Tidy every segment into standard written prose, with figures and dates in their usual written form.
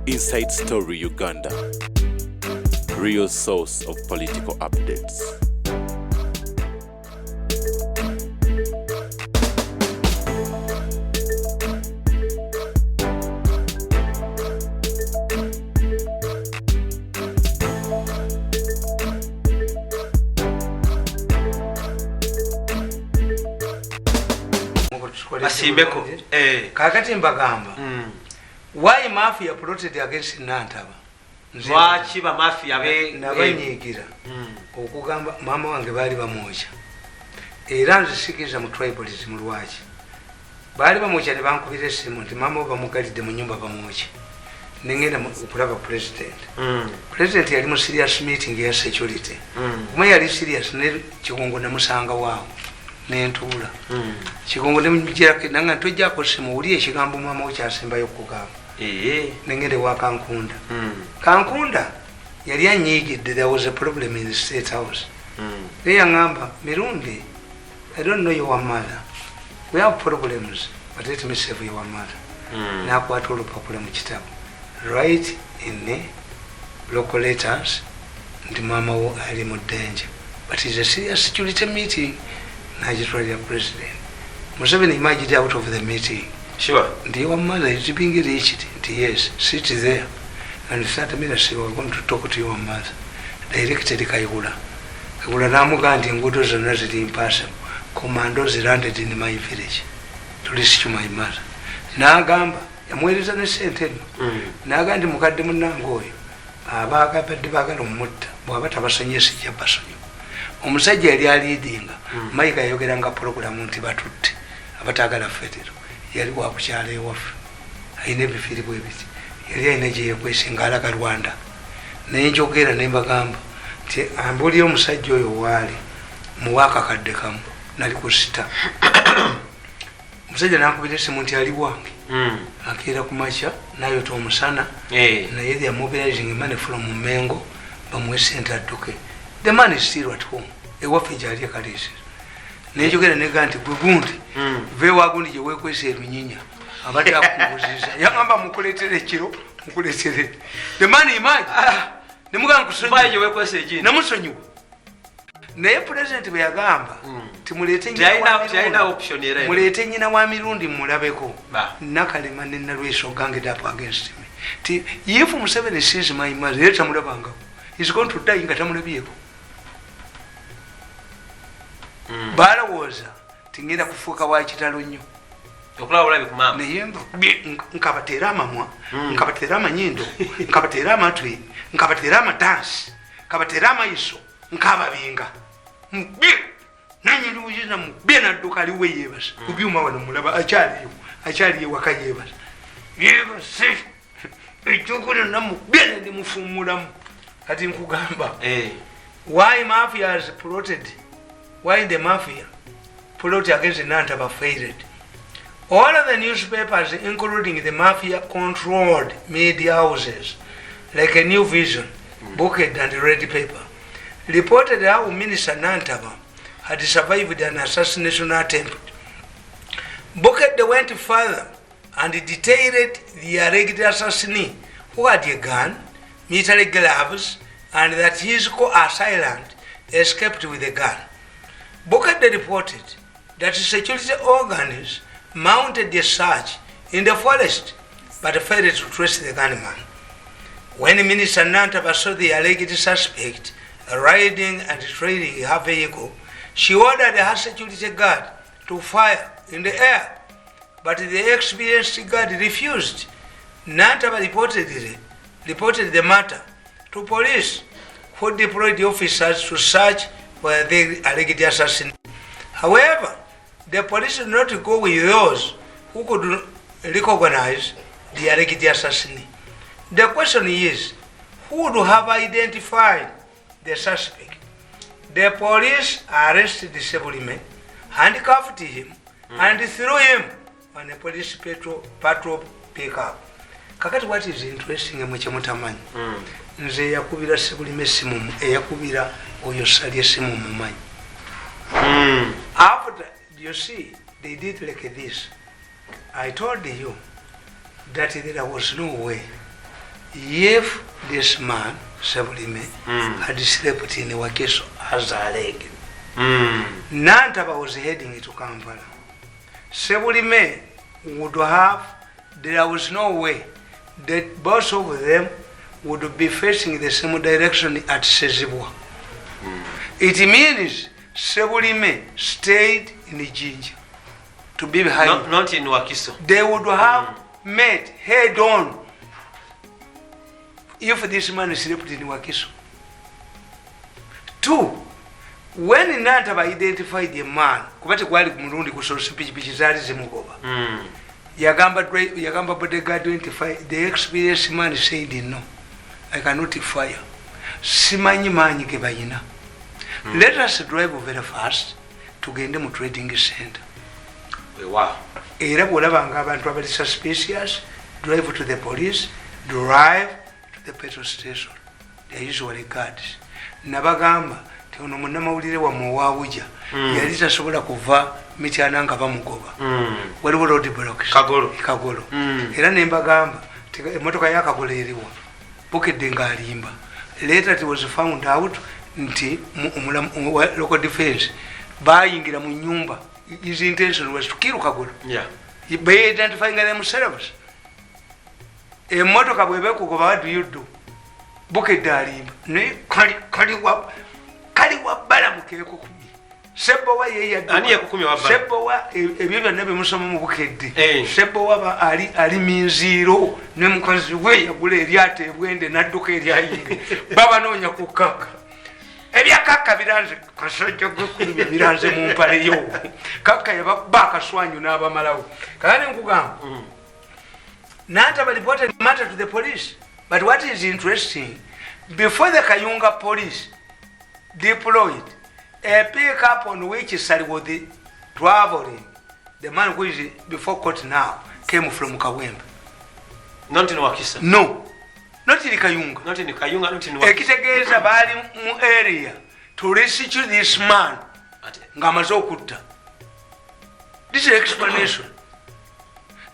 Inside Story Uganda, real source of political updates. Asimbeko kakati mbagamba why mafia protested against Nantaba lwaki ba mafia be nabanyigira okugamba mama wange bali bamwocha era nzisikiza mu tribalism lwaki bali bamwocha ne bankubira esimu nti mama bamugalidde mu nyumba bamwocha nengenda okulaba president yali mu serious meeting ya security kuma yali serious ne kigongo namusanga waawo nentuula kigongo nemujirako nanga tojjako simu uli ekigambo mama okyasembayo okugamba nengende wa Kankunda Kankunda yali anyigidde. There was a problem in the State House. They yangamba Mirundi, I don't know your mother, we have problems, but let me save your mother. Nakwata olupapula mu kitabu write in the local letters nti mama wo ali mu danger, but it's a serious security meeting. Nigeria president Museveni emerged out of the meeting. Sure. Your mother is being reached. Yes, sit there and start ministry. We're going to talk to your mother. Directed Kayigula. Kayigula namugandi ngudo zonna ziri impassable. Commandos landed in my village to rescue my mother. Nagamba yamwereza ne sente nagandi mukadde munange oyo abagabadde bagala omutta bw'aba tabasonyesa ejja basonyo. Omusajja yali alidinga Mayiga yayogeranga programu nti batutte abatagala federo yali wakukyala ewaffe ayina ebifiiri bwe biti yali ayina gye yekwesinga alaga Rwanda naye njogera ne mbagamba nti ambuulira omusajja oyo waali muwaaka kadde kamu nali kusita omusajja nankubira esimu nti ali wange akeera ku makya nayota omusana naye they are mobilizing money from Mengo bamuwe sente adduke. The man is still at home. Ewaffe gyali ekaliisira nenjogera nega nti gwe gundi vewagundi gye weekwesa erunyinya abadde akubuziza yagamba mukuleetere ekiro mukuleetere the man imagine nemugamba kusonyiwa namusonyiwa naye president bwe yagamba timuleete nyina wa mirundi mulabeko nakalema nenalweso gange up against me ti if Museveni sees my mother yeta mulabangako is going to die nga tamulabyeko. Balowooza tingenda kufuuka wa kitalo nnyo naye nkabateera amamwa nkabateera amanyindo nkabateera amatwe nkabateera amatansi nkabateera amayiso nkababinga mubye nanyiruuziza mubye nadduka aliwe yeebasa mubyuma wano mulaba akyali ewaka yeebasa yeebase ekyokola namubye nendimufuumulamu kati nkugamba why mafias plotted. Why the mafia plot against Nantaba failed? All of the newspapers, including the mafia-controlled media houses, like a New Vision, Bucket and Red Paper, reported how Minister Nantaba had survived an assassination attempt. Bucket went further and detailed the alleged assassinee, who had a gun, military gloves, and that his co-assailant escaped with a gun. Bucket reported that security organs mounted a search in the forest but failed to trace the gunman. When Minister Nantaba saw the alleged suspect riding and trailing her vehicle, she ordered her security guard to fire in the air, but the experienced guard refused. Nantaba reported the matter to police, who deployed officers to search for the alleged assassin. However, the police did not go with those who could recognize the alleged assassin. The question is, who would have identified the suspect? The police arrested the Sebulime, handcuffed him, and threw him on a police patrol pickup. Kakati what is interesting mweche mutamanyi nze yakubira Sebulime simu yakubira oyo salye simu mumanyi. After you see they did like this, I told you that there was no way if this man, Sebulime, had slept in Wakiso as alleged. Nantaba was heading to Kampala. Sebulime would have, there was no way that both of them would be facing the same direction at Sezibwa. It means Sebulime stayed in Jinja to be behind. Not in Wakiso. They would have met head on if this man slept in Wakiso. 2. When Nantaba identified the man, kubate kwali kumurundi kusosa pichipichi zali zimugoba. Yagamba bodyguard identify the experienced man said no. I cannot fire. Simanyi manyi ke bayina. Let us drive very fast to get them trading center. Wow. Era bwolabanga abantu abali suspicious, drive to the police, drive to the petrol station. They usually guards. Nabagamba ono munnamawulire wammwe owawuja yali tasobola kuva mityana nga bamugoba waliwo road blocks Kagolo era nembagamba emotoka ya Kagolo eriwa bukedde ng'alimba. Later it was found out nti local defense bayingira mu nyumba. His intention was to kill Kagolo. By identifying themselves. Emotoka bwebekugoba, what do you do? Bukedde alimba ne kali wabala mukeko kumi Sebowa ye ani yakukumi wabala Sebowa ebyo byonna bimusoma mu bukedde Sebowa ali minziro ne mukazi we yagula eryate ebwende nadduka eryayinge baba noonya kukaka ebyakaka biranze kasajja gwekumi biranze mu mpale yo kaka yababa akaswanyu n'abamalawo kale nkugamba Nantaba reported the matter to the police. But what is interesting, before the Kayunga police deployed a pickup on which Sally was traveling, the man who is before court now came from Kawembe. Not in Wakiso? No, not in Kayunga. Not in Kayunga, not in Wakiso. Ekitegeeza bali mu area to rescue this man ng'amaze okutta. This is explanation.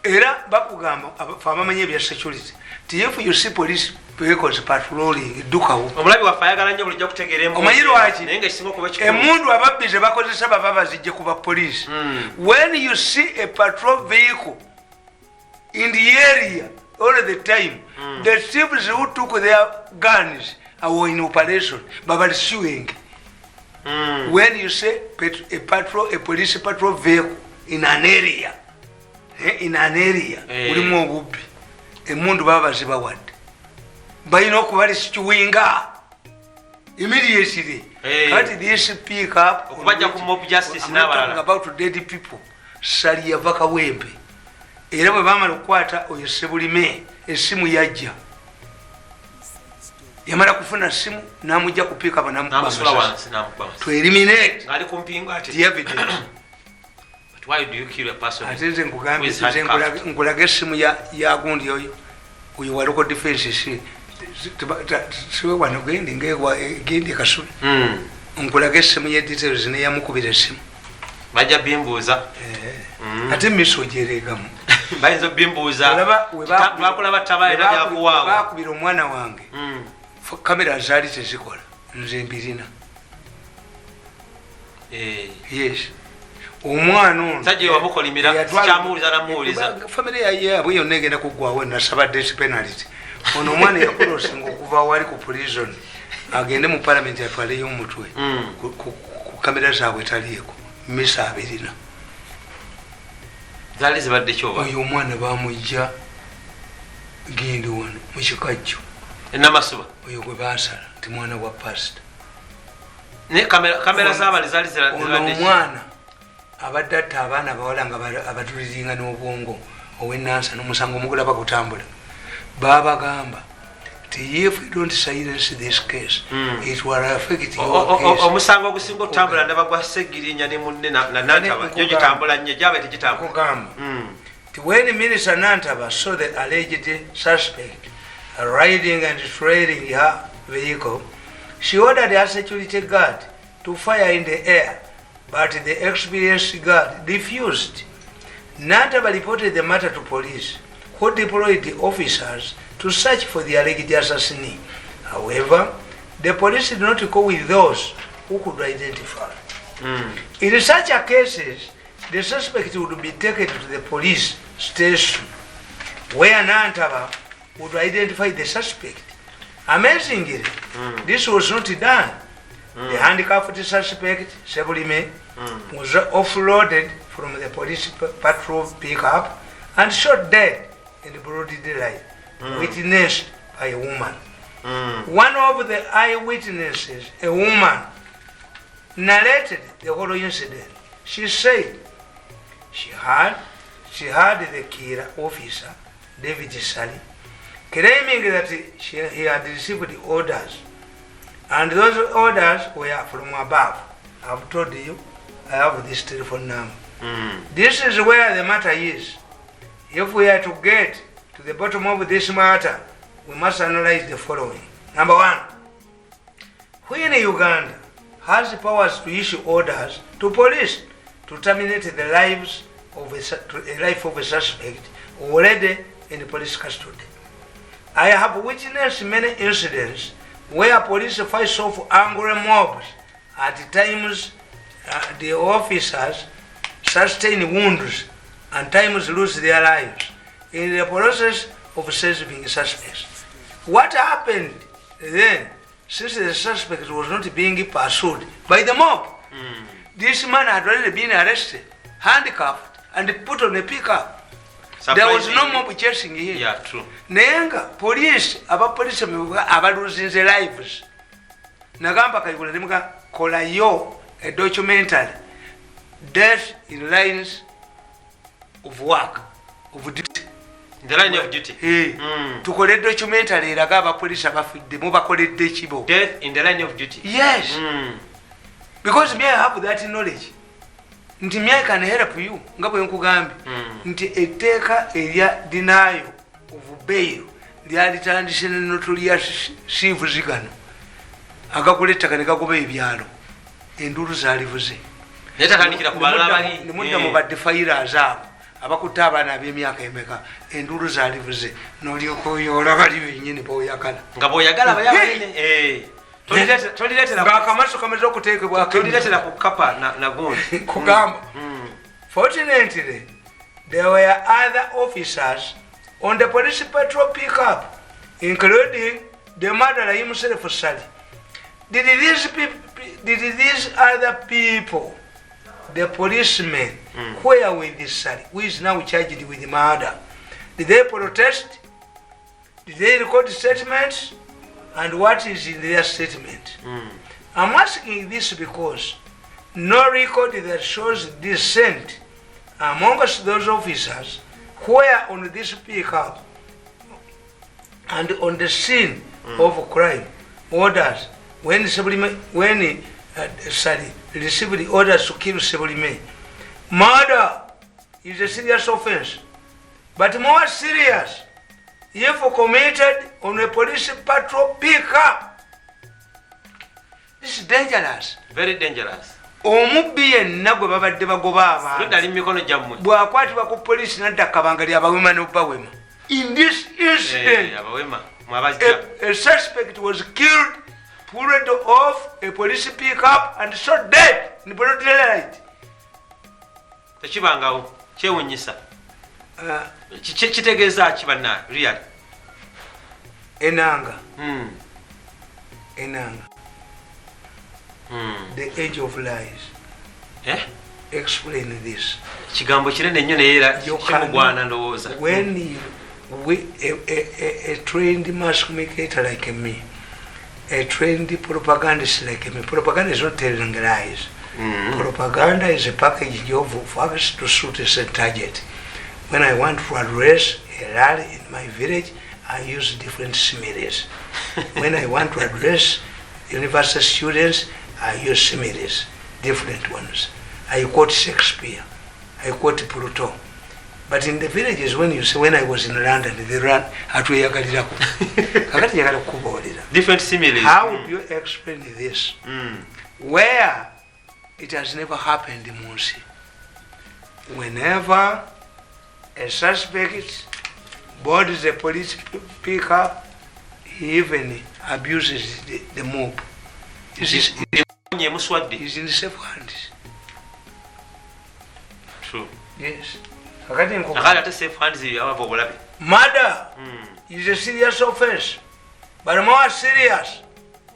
Era bakugamba abamanyi ebya security. If you see police vehicles patrolling dukawo omulabi wafayagala nnyo bulijja kutegeera omanyirwaki naye nga ekisinga okuba kikulu emundu ababbize bakozesa baba bazijje ku bapoliisi. When you see a patrol vehicle in the area all the time, the thieves who took their guns are in operation baba suing. When you see a police patrol vehicle in an area mulimu obubbi emundu baba baziba wadde balina okuba lisituwinga immediately. Kati this pick up okubajja ku mob justice n'abalala about dead people sali yava Kawempe era bwe bamala okukwata oyo Sebulime essimu yajja yamala kufuna simu n'amujja ku pick up n'amukubanga to eliminate the evidence. Why do you kill a person? Atenze nkugambye nkulaga essimu ya gundi oyo wa local defense siwe wano gendi Kasule nkulaga essimu ye details ne yamukubira essimu bajja bimbuuza ate miso gyeregamu bayinza bimbuuza lwakulaba tabaina byakuwaawo bakubira omwana wange kamera zaali tezikola nze mbirina yes omwana ono sajja wamukolimira kyamuwuliza namuwuliza famire yabwe yonna egenda kuggwawo nasaba death penalty ono omwana yakolosinga okuva wali ku prison agende mu parliament atwaleyo omutwe ku kamera zaabwe taliiko misa abirina zaali zibadde kyoba oyo omwana bamujja gendi wano mu kikajjo enamasuba oyo gwe baasala nti mwana wa pasita naye kamera zaabali zaali zibadde omwana abadde atta abaana abawala nga abatuliringa n'obwongo ow'ennansa n'omusango omugulaba kutambula babagamba nti if you don't silence this case it will affect your case. Omusango ogusinga okutambula ndaba gwa Segirinya ne munne na Nantaba gyo gitambula nnyo gyaba tegitambula kugamba nti when Minister Nantaba saw the alleged suspect riding and trailing her vehicle, she ordered her security guard to fire in the air, but the experienced guard refused. Nantaba reported the matter to police, who deployed the officers to search for the alleged assassinee. However, the police did not go with those who could identify. In such a cases, the suspect would be taken to the police station where Nantaba would identify the suspect. Amazingly, this was not done. The handicapped suspect, Sebulime, was offloaded from the police patrol pickup and shot dead in the broad daylight, witnessed by a woman. One of the eyewitnesses, a woman, narrated the whole incident. She said she had the killer officer, David Sally, claiming that he had received orders, and those orders were from above. I've told you, I have this telephone number. This is where the matter is. If we are to get to the bottom of this matter, we must analyze the following. Number one, when Uganda has the powers to issue orders to police to terminate the life of a suspect already in the police custody. I have witnessed many incidents where police fight off angry mobs. At times, the officers sustain wounds and times lose their lives in the process of saving suspects. What happened then, since the suspect was not being pursued by the mob? This man had already been arrested, handcuffed, and put on a pickup. There was no mob chasing him. Yeah, true. Nenga police aba losing their lives. Nagamba kayigula nimuka kola yo a documentary, death in lines of work, of duty. The line of duty. Tukole documentary eraga abapolisi abafidde mubakoledde kibo. Death in the line of duty. Yes. Because me I have that knowledge. Nti me I can help you. Nga bwe nkugambye. Nti etteeka erya denial of bail lyalitandise ne notorious chief zigano. Agakulettaka ne gagoba ebyalo. Endulu zaalivuze. Netatandikira ku balala bali. Nemudda mu badde fayira zaabo. Abakutte abaana ab'emyaka emeka. Endulu zaalivuze. N'olyoka oyoola bali bennyini b'oyagala. Nga bw'oyagala bayagala. Ng'akamaso kamaze okuteekebwako. Toliretera ku kapa na gundi. Kugamba. Fortunately, there were other officers on the police patrol pickup, including the murderer himself, Sally. Did these other people, the policemen, where with this Sally, who is now charged with murder, did they protest? Did they record statements? And what is in their statement? I'm asking this because no record that shows dissent amongst those officers who were on this pickup and on the scene of crime orders when Sally received the orders to kill Sebulime. Murder is a serious offense, but more serious if committed on a police patrol pickup. This is dangerous. Very dangerous. Omubbi yenna gwe babadde bagoba abantu bw'akwatibwa ku poliisi n'adda kabanga ly'abawema n'obbawema. In this incident, a suspect was killed, pulled off a police pickup and shot dead in broad daylight. Tekibangawo kyewunyisa. Kitegeeza ki banna real? Enanga. The age of lies. Explain this. Kigambo kinene nnyo neera kimugwana ndowooza. When a trained mass communicator like me, a trained propagandist like me, propaganda is not telling lies. Propaganda is a package of facts to suit a set target. When I want to address a rally in my village, I use different similes. When I want to address university students, I use similes, different ones. I quote Shakespeare, I quote Pluto. But in the villages, when you say, when I was in London, they ran at different similes. How would you explain this? Where it has never happened in Munsi. Whenever a suspect boards the police pickup. He even abuses the mob. He's in safe hands. True. Yes. Murder is a serious offense, but more serious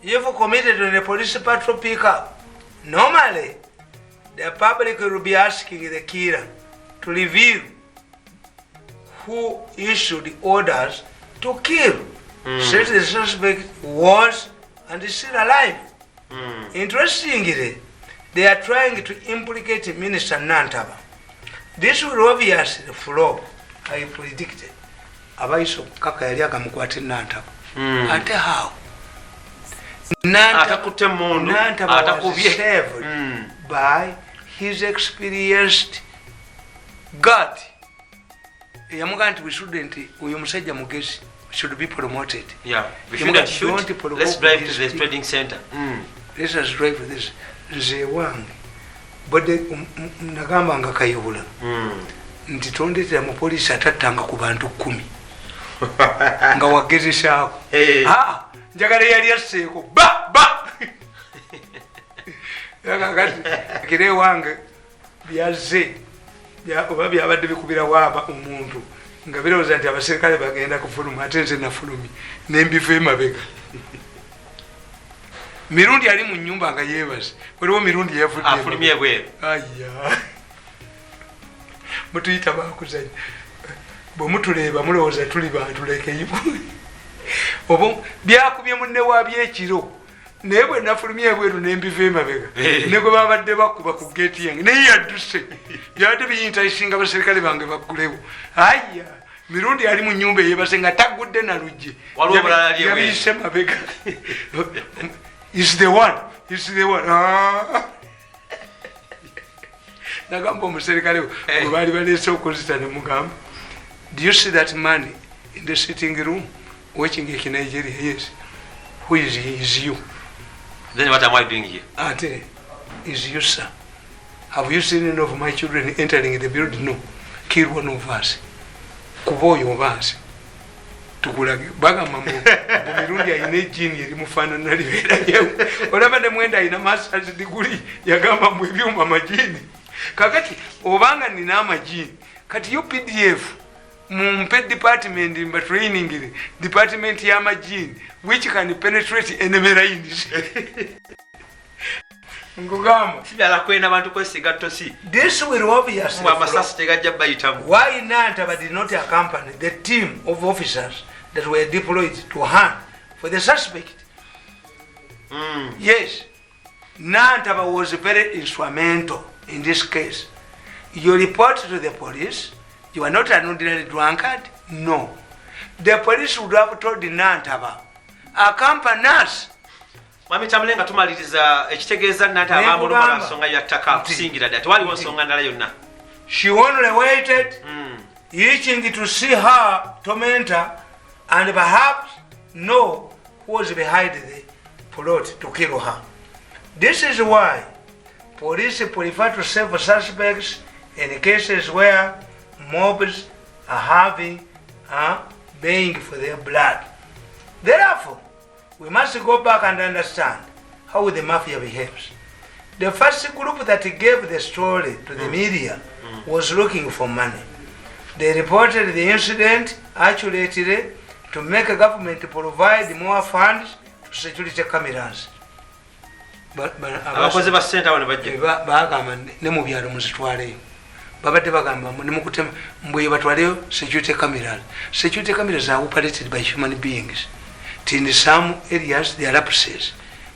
if committed on a police patrol pickup. Normally, the public will be asking the killer to reveal who issued orders to kill, since the suspect was and is still alive. Interestingly, they are trying to implicate Minister Nantaba. This will obviously flop, I predicted. Abaiso kaka yali akamukwate Nantaba. Ate how? Nantaba was saved by his experienced God. We shouldn't, should be promoted. Yeah, we shouldn't shoot. Let's drive to the trading center. Let us drive to this. Zewange. But nagamba nga kayobula. Nti tondetera mu police atattanga ku bantu 10. Nga wagezesaako. Njagala yali asseeko ba. Yakakati kire wange byaze. Oba byabadde bikubira waaba omuntu. Nga birowooza nti abaserikale bagenda kufuluma ate nze nafulumi n'embiva emabega. Mirundi ali mu nyumba nga yeebaze. Waliwo mirundi yafulumye bweru. Aya. Mutuyita bakuzanya. Bwe mutuleeba mulowooza tuli bantu lekeyo. Obo byakubye munne wa byekiro. Naye bwe nafulumye bweru n'embiva emabega. Ne gwe babadde bakuba ku geeti yange. Naye yadduse. Byabadde biyinta isinga abaserikale bange baggulewo. Aya. Mirundi ali mu nyumba yeebase nga tagudde na lugye. Waliwo bulala ali ewe. Yabiyise mabega. Is the one. Nagamba omuserikale bwe baali baleese okozita ne mugamba, do you see that man in the sitting room watching a Nigeria? Yes. Who is he? Is you. Then what am I doing here? Ate, is you, sir. Have you seen any of my children entering the building? No. Kill one of us. Kuboyo of us. Tukulage bagamba mu mirundi ayina ejjini erimufaanana libeera yewe olaba ne mwenda ayina masters degree yagamba mu ebyuma amajini kakati obanga nina amajini kati yo PDF mumpe department mba training department y'amajini which can penetrate enemy lines. Ngugamba sibala kwena abantu kwesiga tosi. This will obviously amasasi tegajja bayitamu. Why Nantaba did not accompany the team of officers that were deployed to hunt for the suspect? Yes, Nantaba was very instrumental in this case. You report to the police, you are not an ordinary drunkard? No. The police would have told Nantaba, accompany us. Mami tamulenga tumaliriza ekitegeeza Nantaba amuluma nsonga ya ttaka kusingira ddala tewaliwo nsonga ndala yonna. She only waited, itching to see her tormentor and perhaps know who was behind the plot to kill her. This is why police prefer to save suspects in cases where mobs are baying for their blood. Therefore, we must go back and understand how the mafia behaves. The first group that gave the story to the media was looking for money. They reported the incident accurately to make a government provide more funds to security cameras. Abakozi ba center wano bajje bagamba ne mu byalo muzitwaleyo babadde bagamba ne mukutema mbwe batwaleyo security cameras. Security cameras are operated by human beings. In some areas there are lapses.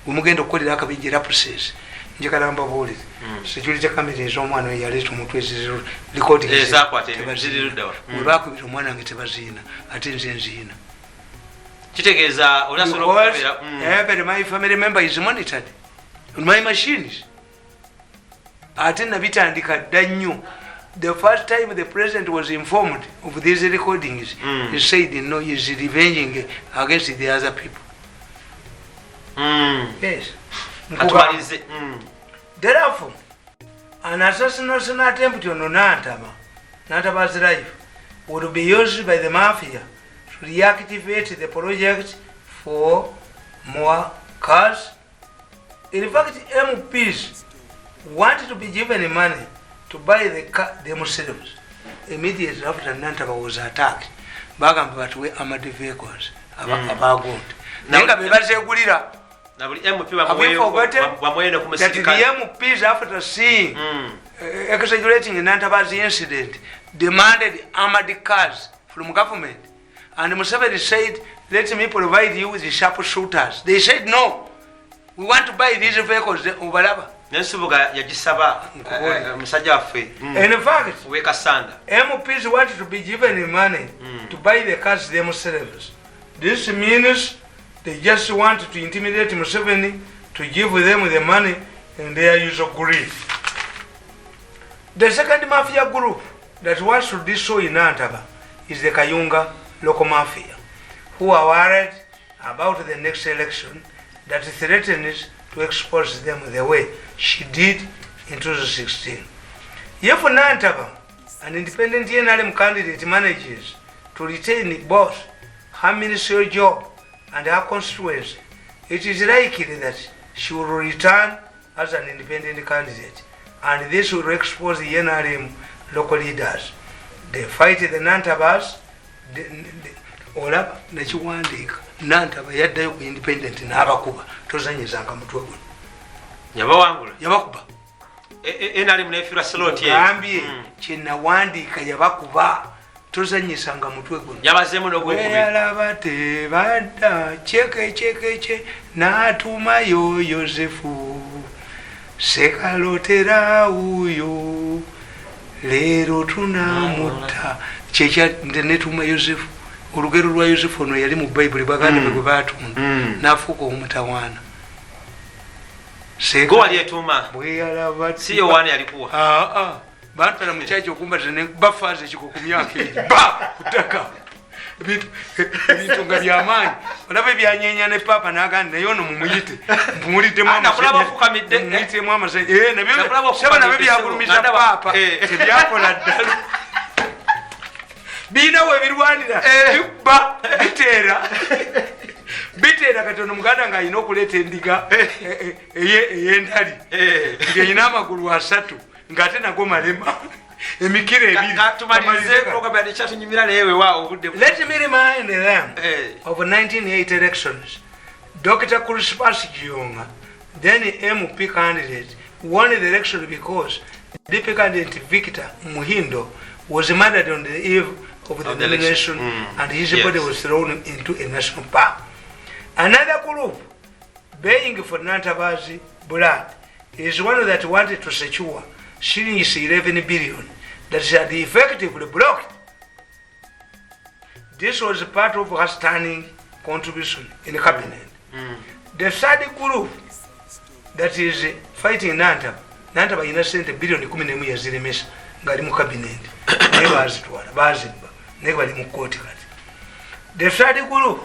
Umugenda okukolera akabinji lapses. Njagala mbabuulire. Security cameras omwana we yaleeta omutwe eziro recording ezakwatebaziruddawa. Bwe baakubira omwana wange tebaziina ate nze nziina. Kitegeeza olasobola okukubira. Every my family member is monitored on my machines. Ate nabitandika dda nnyo. The first time the president was informed of these recordings, he said, no, he is revenging against the other people. Yes. Therefore, an assassination attempt on Nantaba, Nantaba's life, would be used by the mafia to reactivate the project for more cars. In fact, MPs wanted to be given money to buy the car themselves. Immediately after Nantaba was attacked, bagamba batuwe armored vehicles abagonda nenga bebazegulira na buli MP bamwenda that the MPs after seeing exaggerating Nantaba's incident demanded armored cars from government, and Museveni said, let me provide you with the sharpshooters. They said no, we want to buy these vehicles ubalaba. Nensubuga yagisaba musajja waffe. In fact, weka sanda. MPs wanted to be given money to buy the cars themselves. This means they just want to intimidate Museveni to give them the money and their use of greed. The second mafia group that wants to do so in Nantaba is the Kayunga local mafia, who are worried about the next election that threatens to expose them the way she did in 2016. If Nantaba, an independent NRM candidate, manages to retain both her ministerial job and her constituency, it is likely that she will return as an independent candidate, and this will expose the NRM local leaders. They fight the Nantabas. Olaba nakiwandiika Nantaba yaddayo ku independent n'abakuba tozanyizanga mutwe guno yabawangula yabakuba NRM nefiira seloti gambye kyenawandiika yabakuba tozanyisanga mutwe guno yabazeemu n'ogwekubi yalaba tebadda kyeke n'atumayo Yosefu sekalotera uyo leero tunamutta kyekya netuma Yosefu. Olugero lwa Yosefu ono yali mu Bayibuli baganda bwe baatunda n'afuuka omutawaana. Go wali etuma bwe yalaba si Yohana yalikuwa baatwala mu kyaki okumbatiza ne bafaaza ekiko ku myaka eri ba kutaka ebintu nga byamaanyi olaba ebyanyeenya ne paapa n'agamba naye ono mumuyite mumuliddemu amazanyite nabyo byagulumiza paapa tebyakola ddala binawo ebirwanira bibba biteera kati ono muganda ng'alina okuleeta endiga ey'endali ng'erina amagulu 3 ng'ate nago malema emikiro ebiri. Let me remind them of 1980 elections. Dr. Crispas Gionga, then MP candidate, won the election because DP candidate Victor Muhindo was murdered on the eve of the nomination, and his body was thrown into a national park. Another group, baying for Nantaba's blood, is one that wanted to secure shillings 11 billion that had effectively blocked. This was part of her standing contribution in the cabinet. The third group that is fighting Nantaba innocent billion 11 yaziremesa ngali mu cabinet naye bazitwala bazibba naye bali mu kooti kati. The third group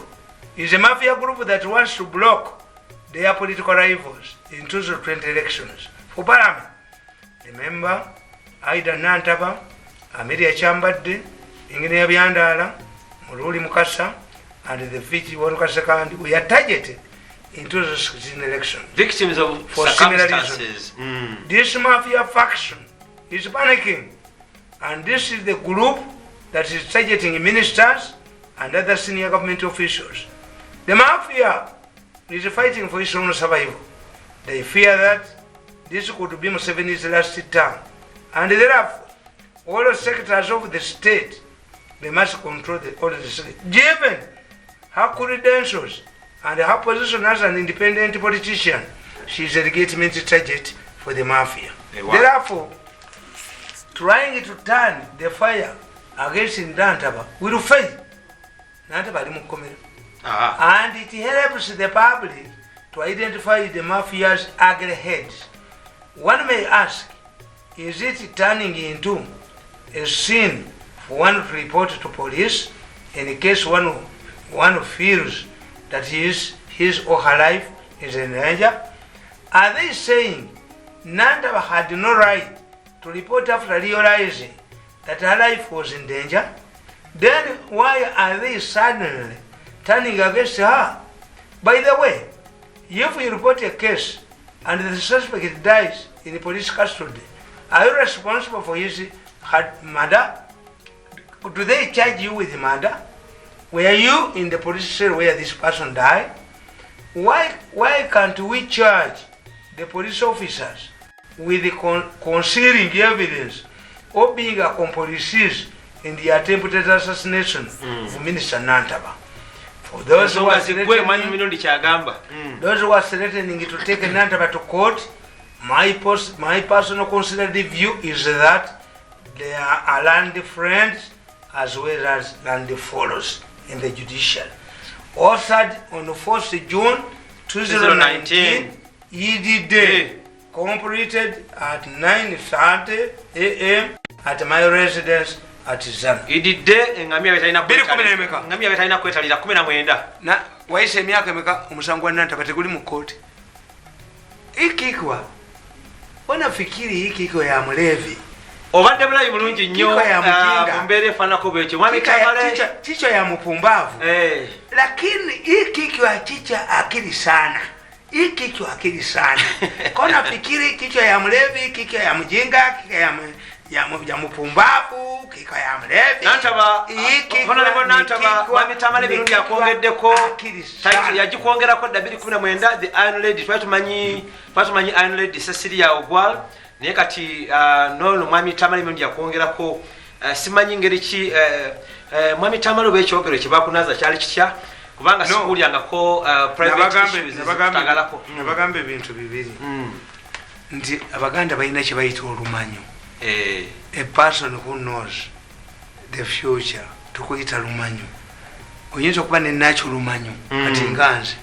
is a mafia group that wants to block their political rivals in 2020 elections for parliament. Remember, Aida Nantaba, Amelia Chambadde, Engineer Byandala, Mululi Mukasa, and the Fiji Wanukasakandi were targeted in 2016 election. Victims of for circumstances. This mafia faction is panicking, and this is the group that is targeting ministers and other senior government officials. The mafia is fighting for its own survival. They fear that this could be Museveni's last term, and therefore all the sectors of the state, they must control all the state. Given her credentials and her position as an independent politician, she is a legitimate target for the mafia. Therefore, trying to turn the fire against Nantaba will fail. Nantaba limukomera. And it helps the public to identify the mafia's ugly heads. One may ask, is it turning into a sin for one to report to police in case one feels that his or her life is in danger? Are they saying Nantaba had no right to report after realizing that her life was in danger? then why are they suddenly turning against her? By the way, if you report a case and the suspect dies in police custody, are you responsible for his murder? Do they charge you with murder? Were you in the police cell where this person died? Why can't we charge the police officers with concealing evidence or being accomplices in the attempted assassination of Minister Nantaba? For those who are threatening to take Nantaba to court, my personal considered view is that they are land friends as well as land followers in the judicial. Authored on the 1st June 2019, ED Day, completed at 9:30 a.m. at my residence at Zanu. ED Day, ngamia betalina kwetalira 19. Na waise miaka meka umusangu wa Nantaba teguli mu court. Ikikwa wanafikiri hiki ya mlevi. Obadde bulayi bulungi nnyo mbeere fanako bwekyo mwami Tamale kichwa ya mpumbavu lakini hii kichwa chicha akili sana kona fikiri kichwa ya mlevi kichwa ya mjinga kichwa ya mpumbavu kichwa ya mlevi Nantaba Nantaba mwami Tamale birungi akwongeddeko yagikwongerako 2019 the Iron Lady twatumanyi Iron Lady Cecilia Ogwal naye kati nolo mwami Tamale mundi yakwongerako simanyi ngeri ki mwami Tamale bwekyogero kyebakunaza kyali kitya kubanga sikulyangako private issues tagalako nabagambe ebintu bibiri nti abaganda balina kye bayita olumanyo a person who knows the future tukuyita lumanyo oyinza okuba nenakyo lumanyo kati nganze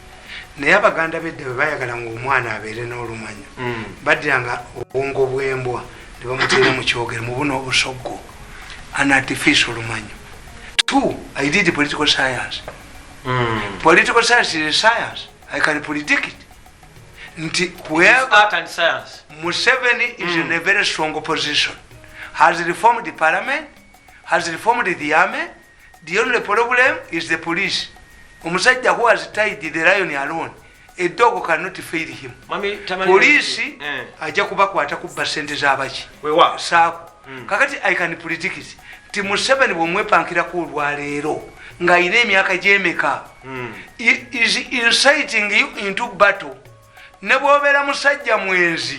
naye abaganda bedde bwe bayagala ng'omwana abeere n'olumanyo baddiranga obwongo bw'embwa ne bamuteera mu kyogero mu buno obusoggo an artificial lumanyo. 2 I did political science. Political science is a science. I can predict it. Nti whoever art and science Museveni is in a very strong position, has reformed the parliament, has reformed the army. The only problem is the police. Umusajja who has tied the lion alone, a dog cannot feed him. Police ajja kubakwata kubba sente z'abaki saako kakati I can predict it. Ti Museveni bw'omwepankirako olwaleero ng'ayina emyaka gy'emeka is inciting you into battle. Ne bw'obeera musajja mwenzi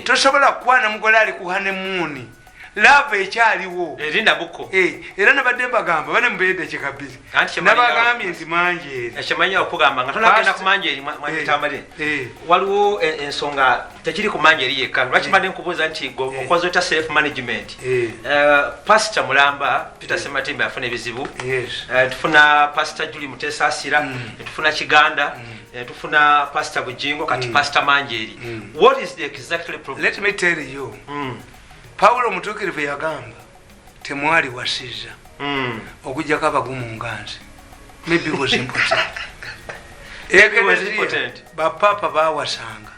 tosobola kukwana mugole ali ku honeymoon. Lava ekyaliwo erinda buko era nabadde mbagamba bane mubeedde kyekabiri nabagambye nti manjeeri ekimanya okugamba nga tonagenda ku manjeeri mwami Tamale waliwo ensonga tekiri ku manjeeri yekka lwaki mbadde nkubuuza nti okoze otya self management pastor Mulamba Peter Sematimba yafuna ebizibu tufuna pastor Julie Mutesa Asira tufuna Kiganda tufuna pastor Bujingo kati pastor Manjeeri. What is the exactly problem? Let me tell you. Paulo Mutukirivu yagamba temwali wasiza okujjako abagumu nganze. Maybe it was important. Bapapa bawasanga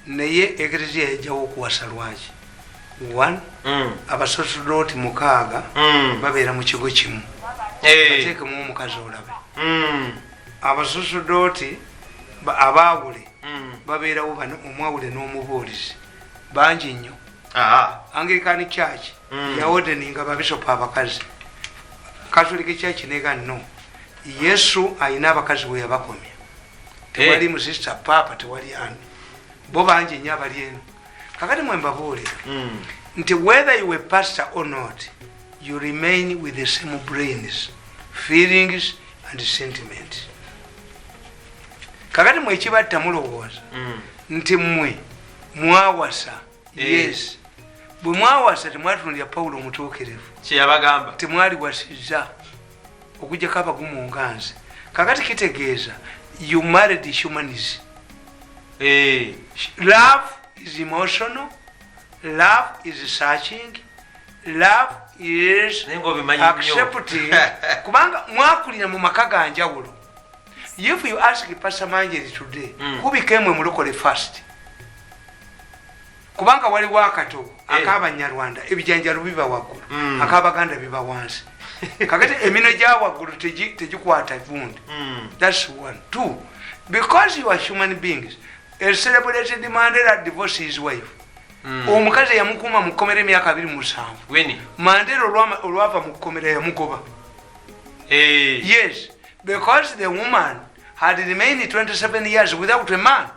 naye ekereziya yajjawo okuwasa lwaki 1 abasosodoti 6 babeera mu kigo kimu bateekemu omukazi olabe abasosodoti abaawule babeerawo omwawule n'omubuulizi bangi nnyo. Anglican Church yawodeninga babishopu abakazi. Catholic Church nega no. Yesu ayina abakazi we yabakomya. Tewali musista papa tewali ani. Bo banje nnyo abali eno. Kakati mwe mbabuulira nti whether you were pastor or not, you remain with the same brains, feelings and sentiments. Kakati mwe kibatta mulowooza nti mwe mwawasa. Yes. Bwe mwawasa temwatulya Paulo Mutuukirivu kyeyabagamba temwali wasiza okujjako abagumu nganze. Kakati kitegeeza you married humanism. Love is emotional, love is searching, love is accepting. Kubanga mwakulira mu maka ga njawulo. If you ask Pastor Manjeeri today who became a mulokole first, kubanga waliwo akato ak'Abanyarwanda ebijanjalo biba waggulu ak'Abaganda biba wansi. kakati emino gyawagulu tegikwata vundi. That's one. Two, because you are human beings, a celebrated Mandela divorced his wife. Omukazi yamukuma mu kkomera emyaka 27. Mandela olwava mu kkomera yamugoba. Yes, because the woman had remained 27 years without a man,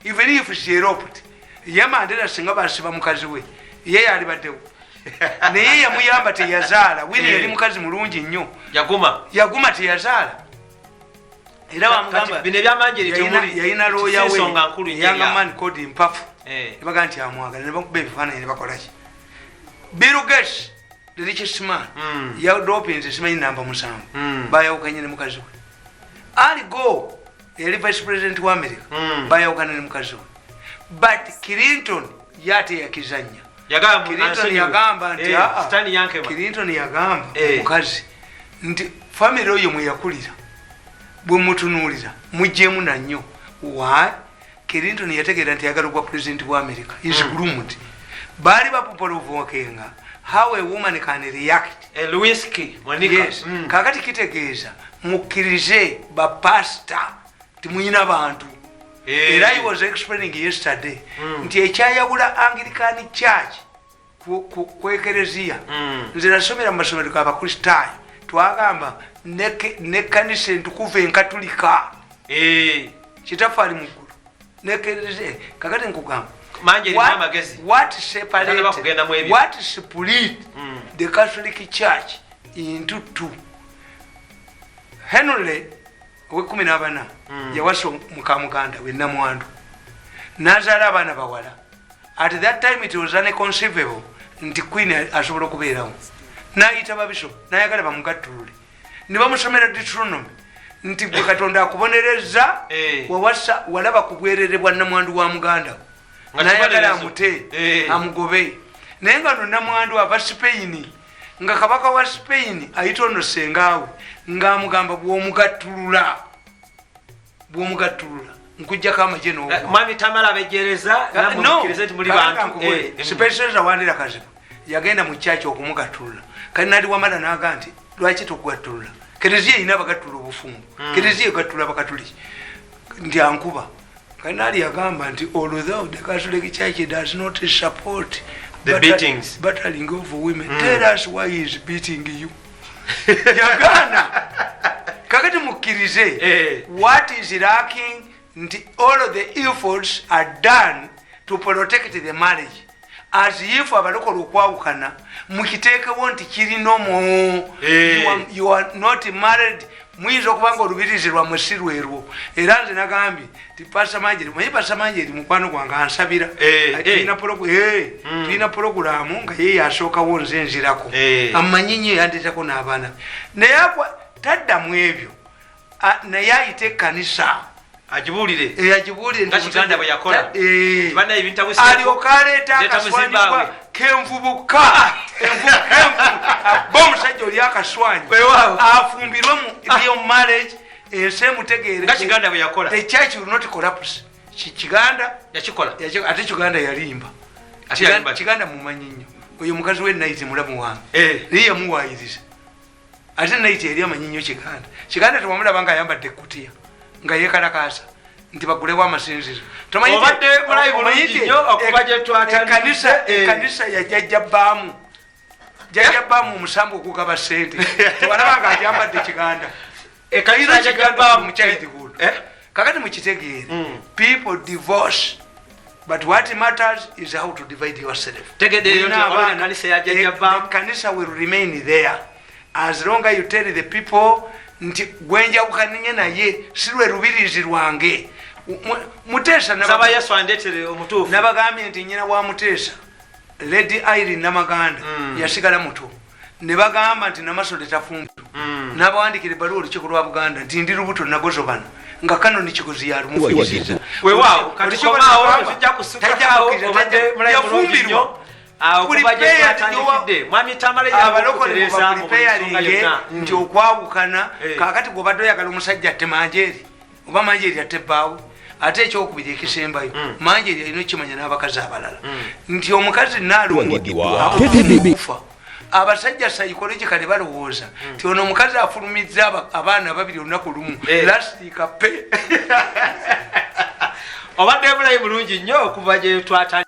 even if she eloped. Ye Mandela singa basiba mukazi we ye yali baddewo naye yamuyamba teyazaala. Winnie yali mukazi mulungi nnyo, yaguma teyazaala. Era wamugamba bino ebyamanjeri temuli yalina looya we ensonga nkulu yanga man called Mpafu. Nebaga nti amwagala, ne bakuba ebifaananyi ne bakola ki. Bill Gates, the richest man, yadopinze simanyi namba 7 bayawukanye ne mukazi we. Al Gore yali vice president wa America, bayawukana ne mukazi we. But Clinton yate yakizanya. Clinton yagamba nti Clinton yagamba mukazi nti family oyo mwe yakulira bwe mutunuulira mujjemu na nnyo. Why? Clinton yategeera nti yagala okuba president wa America. Is groomed. Baali bapopolovokenga how a woman can react. Lewinsky, Monica. Yes. Kakati kitegeeza mukkirize bapasta timuyina bantu. Era I was explaining yesterday nti ekyayawula Anglican Church ku ekereziya nze nasomera mu masomero g'abakristaayo twagamba n'ekkanisa entukuvu enkatulika kitaffe ali mu ggulu n'ekereziya. Kakati nkugamba what split the Catholic Church into two. Henry we14 yawasa mukamuganda we Namwandu nazaala abaana bawala. At that time it was unconceivable nti Queen asobola okubeerawo. N'ayita babisho n'ayagala bamugattulule ne bamusomera Deuteronomy nti gwe Katonda akubonereza wawasa walaba ku bwerere bwa Namwandu wa muganda n'ayagala amute amugobe. Naye nga no Namwandu ava Spain nga kabaka wa Spain ayita ono sengaawe ng'amugamba bw'omugattulula nkujjako amagye n'obu. Mwami Tamala abejereza namukirize nti muli bantu. Specialist Wandera Kazibu yagenda mu church okumugattulula. Kali nali wamala n'aga nti lwaki tukugattulula? Kereziya ina bagattulula obufumbo. Kereziya egattulula bakatuliki nti ankuba. Kali nali yagamba nti although the Catholic Church does not support the beatings, battling of women, tell us why he is beating you. Yagana kakati mukkirize what is lacking nti all of the efforts are done to protect the marriage as if abalokola okwawukana mukiteekewo nti kiri nomo. You are not married. Muyinza okuba nga olubirizi lwammwe si lwerwo. Era nze nagambye ti Pastor Manjeri, manyi Pastor Manjeri mukwano gwange ansabira tulina pologulaamu nga ye yasookawo nze nzirako amanyi nnyo yandeetako n'abaana naye taddamu ebyo naye ayite ekkanisa agibuulire nga Kiganda bwe yakola alyoka aleeta akaswanyibwa kenvubuka ba omusajja oli akaswanyi afumbirwe mu real marriage ensi emutegeere nga Kiganda bwe yakola. The church will not collapse. Kiganda yakikola ate Kiganda yalimba. Kiganda mumanyi nnyo oyo mukazi we Naiti mulamu wange naye yamuwaayiriza ate Naiti yali amanyi nnyo Kiganda tewamulaba nga ayambadde ekkutiya nga yeekalakaasa nti bagulewo amasinzizo. Ekkanisa yajjajjabbaamu omusambu okugaba ssente tewalaba nga ajambadde Kiganda. Kakati mukitegeere people divorce but what matters is how to divide yourself. The kanisa will remain there as long as you tell the people nti gwenjawukanye naye si lwe lubirizi lwange. Muteesa nabagambye nti nnyina wa Muteesa Lady Irene Namaganda yasigala muto ne bagamba nti Namasole tafumbitu n'abawandikira ebbaluwa olukiiko lwa Buganda nti ndi lubuto nagozo bano nga Kanoni Kigozi yalumufuyiriza yafumbirwa abalokolemubapulipeyalinge nti okwawukana kakati gwobadde oyagala omusajja atte Manjeri oba Manjeri atte bbaawe ate ekyokubiri ekisembayo Manjeri alina okukimanya n'abakazi abalala nti omukazi naalumbuddwa abasajja psychologically balowooza ti ono omukazi afulumizza abaana babiri olunaku lumu lastika pe obadde bulayi bulungi nnyo okuva gye twatandika